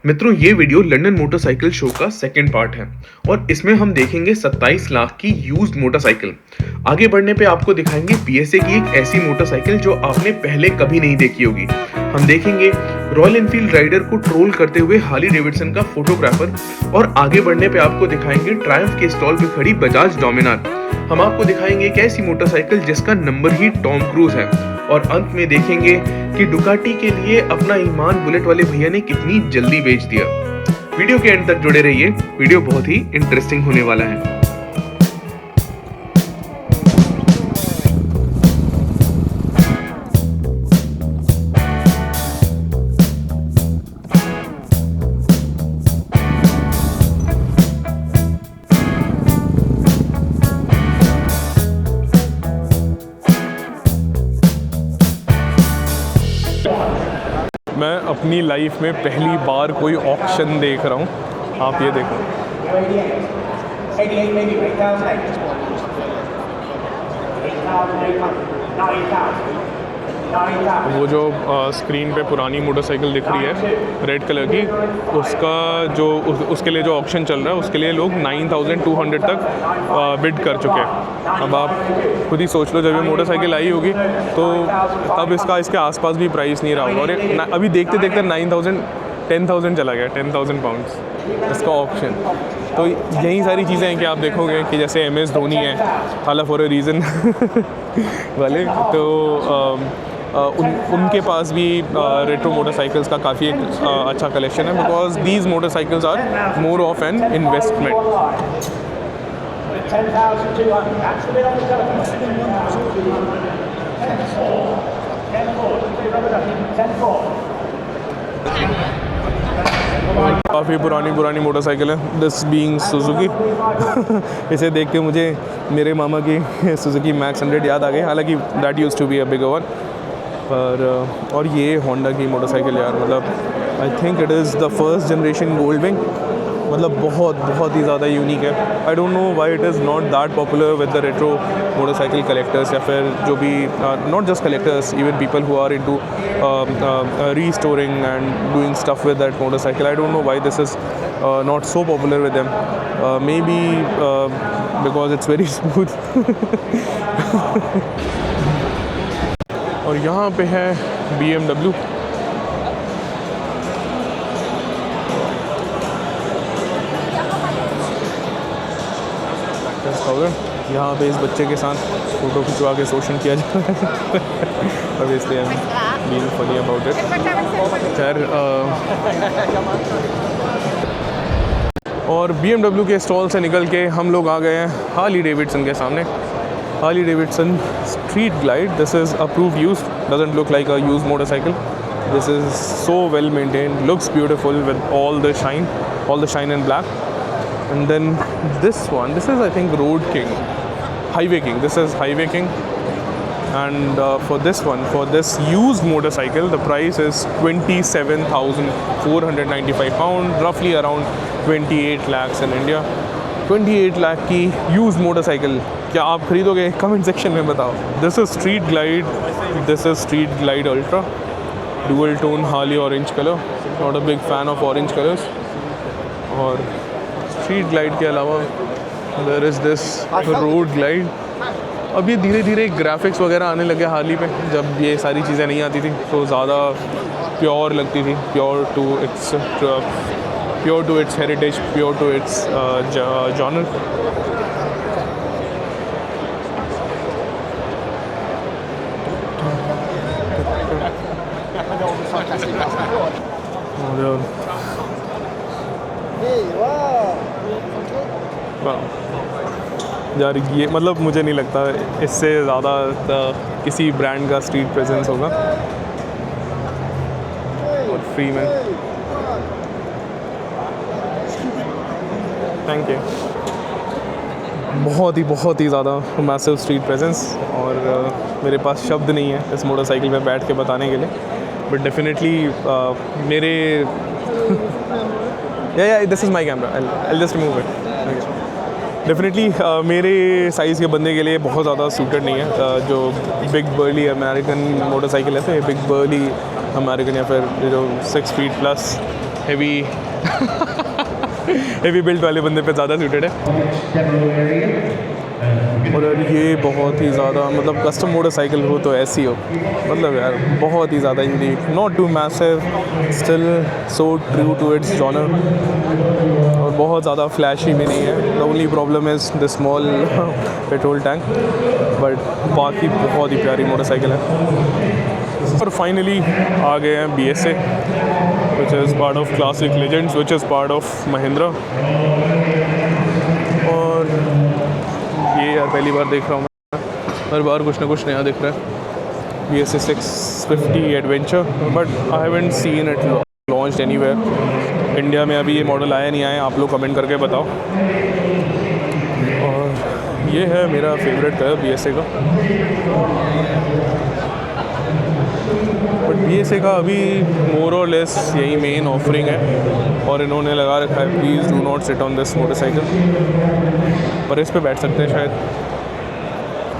मित्रों, ये video London motorcycle show का सेकंड पार्ट है और इसमें हम देखेंगे 27 लाख की यूज्ड मोटरसाइकिल। आगे बढ़ने पे आपको दिखाएंगे पीएसए की एक ऐसी मोटरसाइकिल जो आपने पहले कभी नहीं देखी होगी। हम देखेंगे रॉयल एनफील्ड राइडर को ट्रोल करते हुए हार्ली डेविडसन का फोटोग्राफर और आगे बढ़ने पे आपको दिखाएंगे ट्रायम्फ के स्टॉल पे खड़ी बजाज डोमिनार। हम आपको दिखाएंगे एक ऐसी मोटरसाइकिल जिसका नंबर ही टॉम क्रूज है और अंत में देखेंगे कि डुकाटी के लिए अपना ईमान बुलेट वाले भैया ने कितनी जल्दी बेच दिया। वीडियो के एंड तक जुड़े रहिए, वीडियो बहुत ही इंटरेस्टिंग होने वाला है। मैं अपनी लाइफ में पहली बार कोई ऑक्शन देख रहा हूँ। आप ये देखो, वो जो स्क्रीन पे पुरानी मोटरसाइकिल दिख रही है रेड कलर की, उसका जो उसके लिए जो ऑक्शन चल रहा है उसके लिए लोग 9200 तक बिड कर चुके हैं। अब आप खुद ही सोच लो, जब ये मोटरसाइकिल आई होगी तो तब इसके आसपास भी प्राइस नहीं रहा होगा और ये अभी देखते देखते 10,000 चला गया, 10,000 पाउंड्स इसका ऑप्शन। तो यही सारी चीज़ें हैं कि आप देखोगे कि जैसे MS धोनी है, हालांकि फॉर अ रीज़न वाले, तो उनके पास भी रेट्रो मोटरसाइकिल्स का काफ़ी एक अच्छा कलेक्शन है, because these motorcycles are more of an investment. काफ़ी पुरानी मोटरसाइकिल है, दिस बीइंग सुजुकी। इसे देख के मुझे मेरे मामा की सुजुकी मैक्स 100 याद आ गई, हालांकि that used to be a bigger one. और ये होंडा की मोटरसाइकिल यार, मतलब I think it is the first generation Gold Wing, मतलब बहुत ही ज़्यादा यूनिक है। I don't know why it is not that popular with the retro motorcycle collectors, या फिर जो भी not just collectors, even people who are into restoring and doing stuff with that motorcycle. I don't know why this is not so popular with them. Maybe because it's very smooth. और यहाँ पे है BMW। यहाँ पे इस बच्चे के साथ फ़ोटो खिंचवा के शोषण किया जा रहा है। Obviously I'm being funny about it. खैर, और BMW के स्टॉल से निकल के हम लोग आ गए हैं हार्ली डेविडसन के सामने। Harley Davidson street glide, this is approved use, doesn't look like a use motorcycle. This is so well maintained, looks beautiful with all the shine in black. And then this one, this is I think Road King, Highway King. This is Highway King. And for this used motorcycle, the price is 27,495 pounds, roughly around 28 lakhs in India. 28 lakh की use motorcycle क्या आप खरीदोगे? Comment section में बताओ। This is Street Glide Ultra, dual tone Harley orange colour. Not a big fan of orange colours. और Street Glide के अलावा there is this Road Glide. अब ये धीरे धीरे ग्राफिक्स वगैरह आने लगे हार्ली पे, जब ये सारी चीज़ें नहीं आती थी तो ज़्यादा प्योर लगती थी, pure to its heritage, pure to its genre. यार ये मतलब मुझे नहीं लगता इससे ज़्यादा किसी ब्रांड का स्ट्रीट प्रेजेंस होगा। और फ्री में थैंक यू, बहुत ही ज़्यादा मैसिव स्ट्रीट प्रेजेंस। और मेरे पास शब्द नहीं है इस मोटरसाइकिल पे बैठ के बताने के लिए, बट डेफिनेटली मेरे this is my camera, I just move it. Definitely मेरे साइज़ के बंदे के लिए बहुत ज़्यादा सूटेड नहीं है। जो बिग बर्ली अमेरिकन मोटरसाइकिल है, तो ये बिग बर्ली अमेरिकन या फिर जो 6 feet plus heavy heavy built वाले बंदे पे ज़्यादा सूटेड है। और यार ये बहुत ही ज़्यादा मतलब कस्टम मोटरसाइकिल हो तो ऐसी हो, मतलब यार बहुत ही ज़्यादा unique, not too massive, still so true to its genre, और बहुत ज़्यादा फ्लैशी भी नहीं है। The only problem is the small petrol tank, but बाकी बहुत ही प्यारी मोटरसाइकिल है। और फाइनली आ गए हैं BSA, which is part of classic legends, which is part of Mahindra. और ये यार पहली बार देख रहा हूँ मैं, हर बार कुछ ना कुछ नया दिख रहा है। BSA 650 adventure, but I haven't seen it launched anywhere. India में अभी ये मॉडल आया नहीं आया, आप लोग कमेंट करके बताओ। और ये है मेरा फेवरेट कलर BSA का, बट BSA का अभी मोर और लेस यही मेन ऑफरिंग है, और इन्होंने लगा रखा है please do not sit on this motorcycle, पर इस पे बैठ सकते हैं शायद।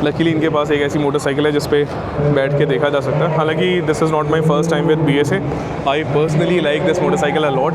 लकीली इनके पास एक ऐसी मोटरसाइकिल है जिस पे बैठ के देखा जा सकता है। हालांकि this is not my first time with BSA, I personally like this motorcycle a lot.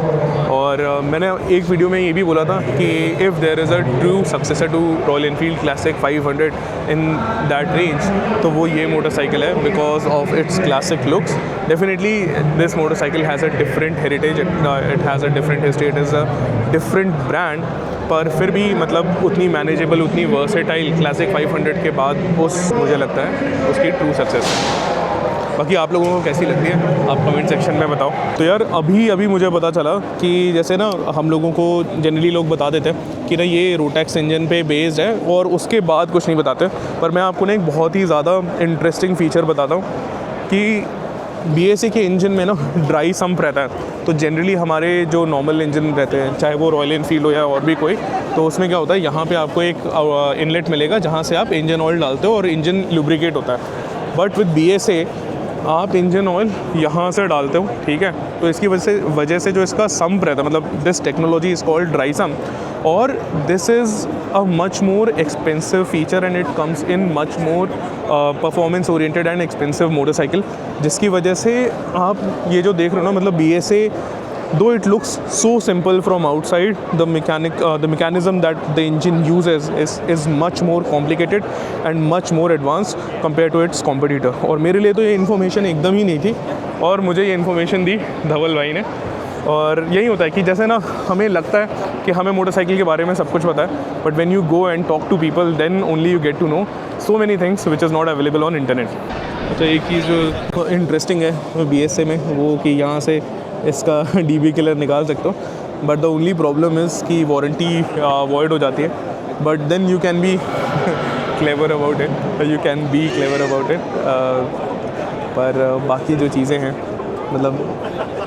और मैंने एक वीडियो में ये भी बोला था कि if there is a true successor to Royal Enfield Classic 500 in that range, तो वो ये मोटरसाइकिल है, because of its classic looks. Definitely this motorcycle has a different heritage, it has a different history, it is a different brand, पर फिर भी मतलब उतनी manageable, उतनी वर्सेटाइल क्लासिक 500 के बाद मुझे लगता है उसकी ट्रू सक्सेस है। बाकी आप लोगों को कैसी लगती है आप कमेंट सेक्शन में बताओ। तो यार अभी मुझे पता चला कि जैसे ना हम लोगों को जनरली लोग बता देते हैं कि ना ये रोटैक्स इंजन पे बेस्ड है, और उसके बाद कुछ नहीं बताते, पर मैं आपको ना एक बहुत ही ज़्यादा इंटरेस्टिंग फ़ीचर बताता हूँ कि BSA के इंजन में ना ड्राई सम्प रहता है। तो जनरली हमारे जो नॉर्मल इंजन रहते हैं, चाहे वो रॉयल एनफील्ड हो या और भी कोई, तो उसमें क्या होता है, यहाँ पे आपको एक इनलेट मिलेगा जहाँ से आप इंजन ऑयल डालते हो और इंजन लुब्रिकेट होता है। बट विद BSA आप इंजन ऑयल यहाँ से डालते हो, ठीक है। तो इसकी वजह से जो इसका सम्प रहता है, मतलब this technology is called dry sump, और this is a much more expensive feature and it comes in much more performance oriented and expensive motorcycle, जिसकी वजह से आप ये जो देख रहे हो ना, मतलब BSA though it looks so simple from outside, the mechanism that the engine uses is much more complicated and much more advanced compared to its competitor। और मेरे लिए तो ये इन्फॉर्मेशन एकदम ही नहीं थी, और मुझे ये इन्फॉर्मेशन दी धवल भाई ने। और यही होता है कि जैसे ना हमें लगता है कि हमें मोटरसाइकिल के बारे में सब कुछ पता है, but when you go and talk to people then only you get to know so many things which is not available on internet. अच्छा, एक चीज़ जो इंटरेस्टिंग है BSA में वो कि यहाँ से इसका DB किलर निकाल सकते हो, but the only problem is कि वारंटी वॉइड हो जाती है, but then you can be clever about it, you can be clever about it. पर बाकी जो चीज़ें हैं मतलब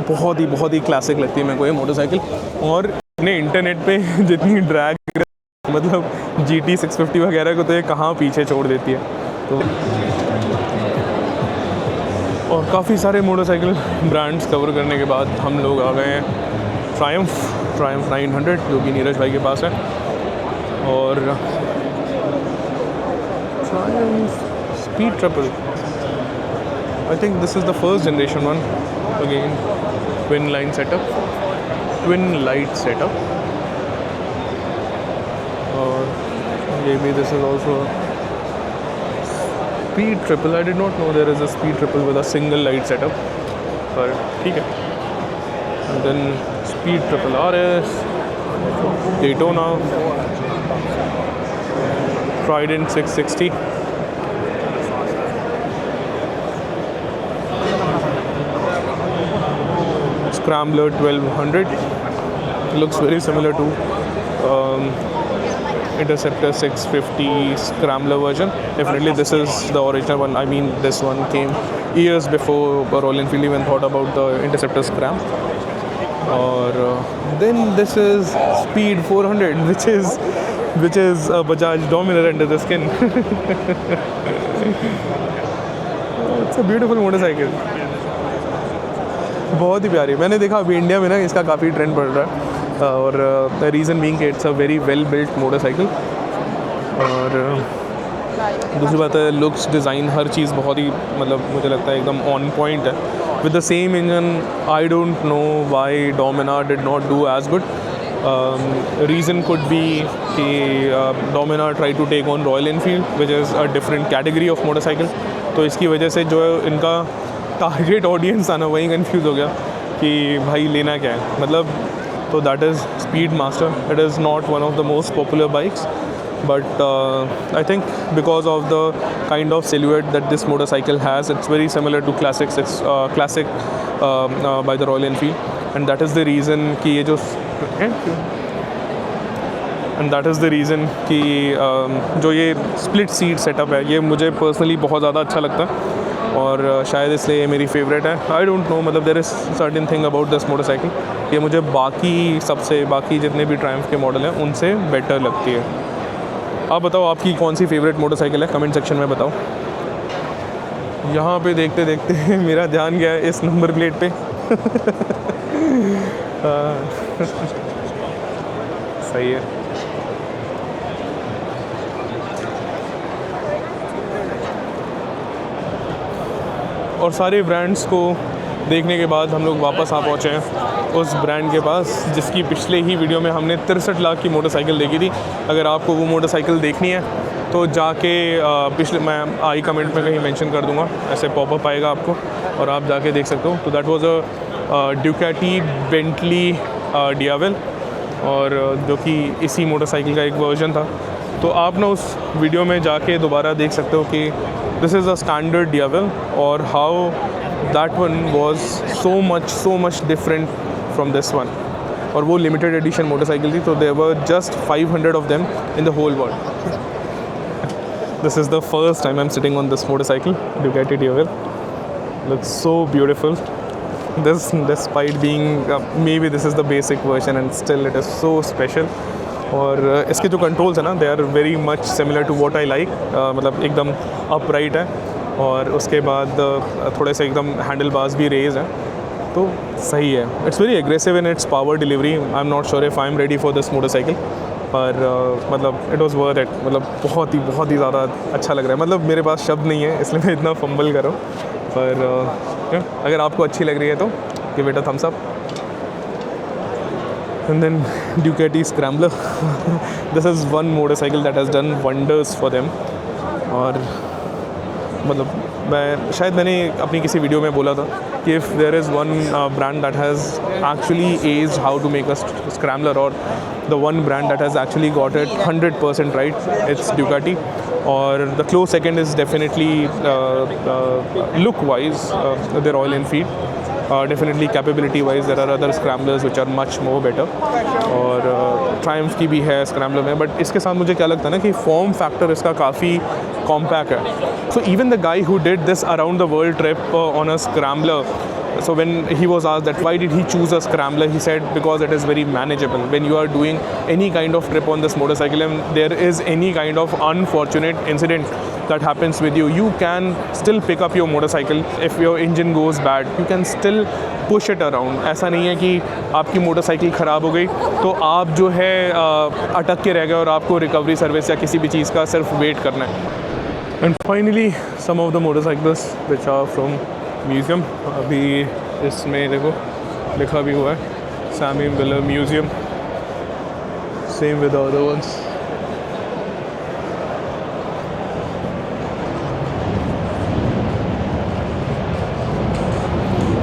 बहुत ही क्लासिक लगती है मेरे को ये मोटरसाइकिल। और अपने इंटरनेट पे जितनी ड्रैग मतलब GT 650 वगैरह को तो ये कहाँ पीछे छोड़ देती है। तो और काफ़ी सारे मोटरसाइकिल ब्रांड्स कवर करने के बाद हम लोग आ गए हैं ट्रायम्फ 900, जो कि नीरज भाई के पास है। और Triumph speed triple, I think this is the first generation one, again twin light setup. और ये भी this is also speed triple. I did not know there is a speed triple with a single light setup, पर ठीक है। And then speed triple RS, Daytona, Trident 660, Scrambler 1200, looks very similar to Interceptor 650 Scrambler version. Definitely this is the original one. I mean this one came years before Royal Enfield even thought about the Interceptor Scram. Or then this is Speed 400, which is a Bajaj Dominar under the skin. It's a beautiful motorcycle, बहुत ही प्यारी। मैंने देखा अभी India में ना इसका काफ़ी trend बढ़ रहा है, और the reason being it's a very well built motorcycle. और दूसरी बात है लुक्स, डिज़ाइन, हर चीज़ बहुत ही मतलब मुझे लगता है एकदम ऑन पॉइंट है। with the same engine. I don't know why Dominar did not do as good. Reason could be कि Dominar tried to take on Royal Enfield, which is a different category of motorcycle. तो इसकी वजह से जो है इनका target audience था ना वहीं कंफ्यूज हो गया कि भाई लेना क्या है मतलब. तो that is speed master. It is not one of the most popular bikes, but I think because of the kind of silhouette that this motorcycle has, it's very similar to classic by the Royal Enfield, and that is the reason कि ये जो and that is the reason कि जो ये split seat setup है ये मुझे personally बहुत ज़्यादा अच्छा लगता है और शायद इसलिए ये मेरी फेवरेट है. आई डोंट नो मतलब there is certain thing about this motorcycle. ये मुझे बाकी जितने भी ट्रायम्फ के मॉडल हैं उनसे बेटर लगती है. आप बताओ आपकी कौन सी फेवरेट मोटरसाइकिल है, कमेंट सेक्शन में बताओ. यहाँ पे देखते देखते मेरा ध्यान गया है इस नंबर प्लेट पे. सही है. और सारे ब्रांड्स को देखने के बाद हम लोग वापस आ पहुँचे हैं उस ब्रांड के पास जिसकी पिछले ही वीडियो में हमने 63 लाख की मोटरसाइकिल देखी थी. अगर आपको वो मोटरसाइकिल देखनी है तो जाके पिछले मैं आई कमेंट में कहीं मेंशन कर दूंगा, ऐसे पॉपअप आएगा आपको और आप जाके देख सकते हो. तो that was a Ducati Bentley Diavel और जो कि इसी मोटरसाइकिल का एक वर्जन था. तो आप ना उस वीडियो में जाके दोबारा देख सकते हो कि this is a standard Diavel और how that one was so much different from this one. और वो लिमिटेड एडिशन मोटरसाइकिल थी, तो there were just 500 of them in the whole world. This is the first time I am sitting on this motorcycle Ducati Diavel. Looks so beautiful. This despite being maybe this is the basic version and still it is so special. और इसके जो controls हैं ना they are very much similar to what I like. मतलब एकदम upright है और उसके बाद थोड़े से एकदम हैंडल बार्स भी रेज हैं, तो सही है. It's very aggressive in its power delivery. I am not sure if I am ready for this motorcycle, पर मतलब इट वाज वर्थ इट. मतलब बहुत ही ज़्यादा अच्छा लग रहा है. मतलब मेरे पास शब्द नहीं है इसलिए मैं इतना फंबल कर रहा हूँ. पर अगर आपको अच्छी लग रही है तो give it a thumbs up. And then Ducati Scrambler. This is one motorcycle that has done wonders for them. और मतलब मैंने अपनी किसी वीडियो में बोला था कि if there is one brand that has actually aged how to make a scrambler, or the one brand that has actually got it 100% right, it's Ducati. और the close second is definitely look wise the Royal Enfield. Definitely capability wise there are other scramblers which are much more better. और Triumph की भी है scrambler में, but इसके साथ मुझे क्या लगता है ना कि फॉर्म फैक्टर इसका काफ़ी कॉम्पैक्ट है. So even the guy who did this around the world trip on a scrambler, so when he was asked that why did he choose a scrambler, he said because it is very manageable. When you are doing any kind of trip on this motorcycle and there is any kind of unfortunate incident that happens with you, you can still pick up your motorcycle. If your engine goes bad, you can still push it around. ऐसा नहीं है कि आपकी motorcycle ख़राब हो गई तो आप जो है अटक के रह गए और आपको रिकवरी सर्विस या किसी भी चीज़ का सिर्फ वेट करना है. And finally some of the motorcycles which are from museum. अभी इसमें देखो लिखा भी हुआ है Sammy Miller Museum. Same with other ones.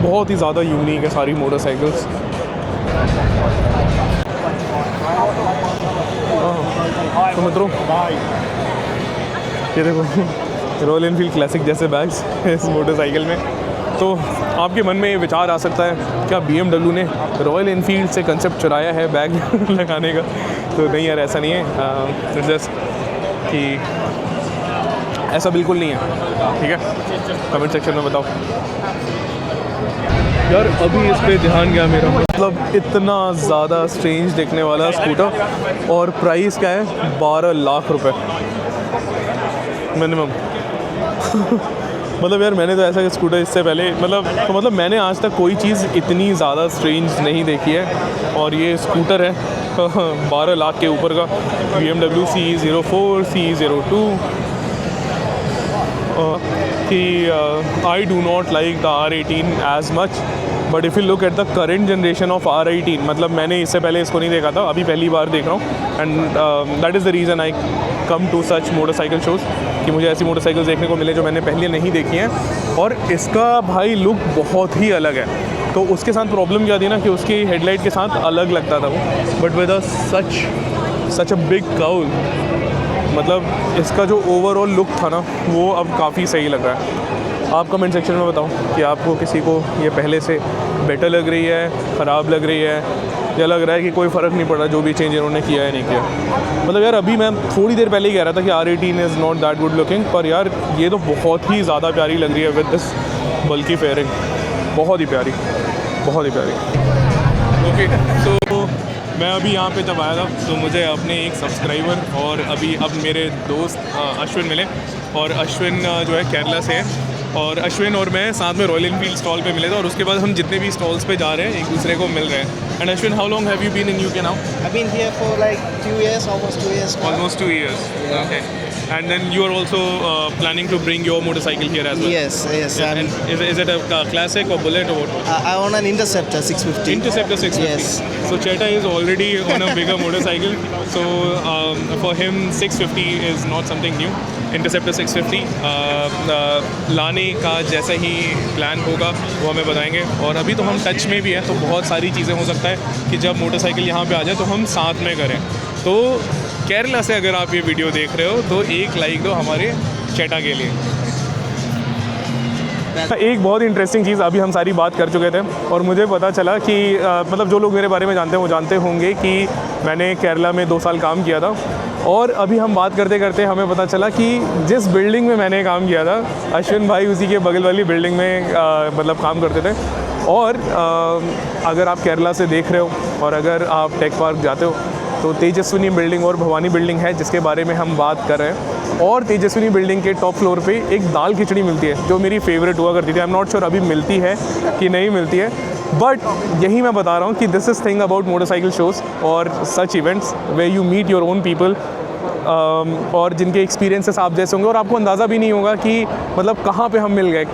बहुत ही ज़्यादा यूनिक है सारी मोटरसाइकिल्स. तो मित्रों ये देखो रॉयल एनफील्ड क्लासिक जैसे बैग्स इस मोटरसाइकिल में. तो आपके मन में ये विचार आ सकता है क्या BMW ने रॉयल एनफील्ड से कंसेप्ट चुराया है बैग लगाने का. तो नहीं यार, ऐसा नहीं है. जस्ट कि ऐसा बिल्कुल नहीं है. ठीक है, कमेंट सेक्शन में बताओ यार. अभी इस पे ध्यान गया मेरा, मतलब इतना ज़्यादा स्ट्रेंज दिखने वाला स्कूटर और प्राइस क्या है 12 लाख रुपए मिनिमम. मतलब यार मैंने तो ऐसा स्कूटर इससे पहले मतलब मैंने आज तक कोई चीज़ इतनी ज़्यादा स्ट्रेंज नहीं देखी है. और ये स्कूटर है 12 लाख के ऊपर का BMW CE04 CE02. कि I do not like the R18 as much, but if you look at the current generation of R18, मतलब मैंने इससे पहले इसको नहीं देखा था, अभी पहली बार देख रहा हूँ, and that is the reason I come to such motorcycle shows, कि मुझे ऐसी मोटरसाइकिल्स देखने को मिले जो मैंने पहले नहीं देखी हैं। और इसका भाई लुक बहुत ही अलग है। तो उसके साथ प्रॉब्लम क्या थी ना कि उसकी हेडलाइट के साथ अलग लगता था वो, but with a such a big cowl, मतलब इसका जो ओवरऑल लुक था ना वो अब काफ़ी सही लग रहा है। आप कमेंट सेक्शन में बताओ कि आपको किसी को ये पहले से बेटर लग रही है, ख़राब लग रही है, या लग रहा है कि कोई फ़र्क नहीं पड़ रहा जो भी चेंज इन्होंने किया है नहीं किया। मतलब यार अभी मैं थोड़ी देर पहले ही कह रहा था कि R18 is not that good looking, पर यार ये तो बहुत ही ज़्यादा प्यारी लग रही है विद दिस बल्की फेयरिंग, बहुत ही प्यारी, बहुत ही प्यारी। ओके, तो मैं अभी यहाँ पे जब आया था तो मुझे अपने एक सब्सक्राइबर और अब मेरे दोस्त अश्विन मिले, और अश्विन जो है केरला से है, और अश्विन और मैं साथ में रॉयल एनफील्ड स्टॉल पे मिले थे, और उसके बाद हम जितने भी स्टॉल्स पे जा रहे हैं एक दूसरे को मिल रहे हैं। And Ashwin, how long have you been in UK now? I've been here for like 2 years, almost 2 years now. Almost 2 years. Okay. And then you are also planning to bring your motorcycle here as well? Yes. Yeah, and is it a classic or bullet or what? I own an Interceptor 650. Interceptor 650. Yes. So Cheta is already on a bigger motorcycle. So for him 650 is not something new. Interceptor 650 लाने का जैसे ही plan होगा वो हमें बताएंगे। और अभी तो हम टच में भी हैं, तो बहुत सारी चीज़ें हो सकता है कि जब मोटरसाइकिल यहाँ पे आ जाए तो हम साथ में करें। तो केरला से अगर आप ये वीडियो देख रहे हो तो एक लाइक दो हमारे चेटा के लिए। एक बहुत इंटरेस्टिंग चीज़, अभी हम सारी बात कर चुके थे और मुझे पता चला कि मतलब जो लोग मेरे बारे में जानते हैं वो जानते होंगे कि मैंने केरला में 2 साल काम किया था। और अभी हम बात करते करते हमें पता चला कि जिस बिल्डिंग में मैंने काम किया था अश्विन भाई उसी के बगल वाली बिल्डिंग में मतलब काम करते थे। और अगर आप केरला से देख रहे हो और अगर आप टेक पार्क जाते हो तो तेजस्विनी बिल्डिंग और भवानी बिल्डिंग है जिसके बारे में हम बात कर रहे हैं। और तेजस्विनी बिल्डिंग के टॉप फ्लोर पे एक दाल खिचड़ी मिलती है जो मेरी फेवरेट हुआ करती थी। आई एम नॉट श्योर अभी मिलती है कि नहीं मिलती है, बट यही मैं बता रहा हूँ कि this is thing about motorcycle shows और such events way you meet your own people, और जिनके एक्सपीरियंसेस आप जैसे होंगे और आपको अंदाज़ा भी नहीं होगा कि मतलब कहाँ पे हम मिल गए,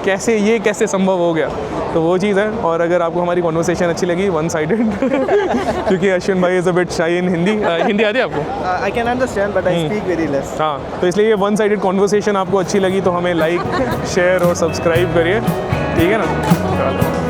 कैसे संभव हो गया। तो वो चीज़ है। और अगर आपको हमारी कॉन्वर्सेशन अच्छी लगी वन साइडेड क्योंकि अश्विन भाई इज़ अ बिट शाई इन हिंदी आती है आपको? I can understand, but I speak very less. हाँ, तो इसलिए ये वन साइडेड कॉन्वर्सेशन आपको अच्छी लगी तो हमें लाइक शेयर और सब्सक्राइब करिए, ठीक है ना? चलो।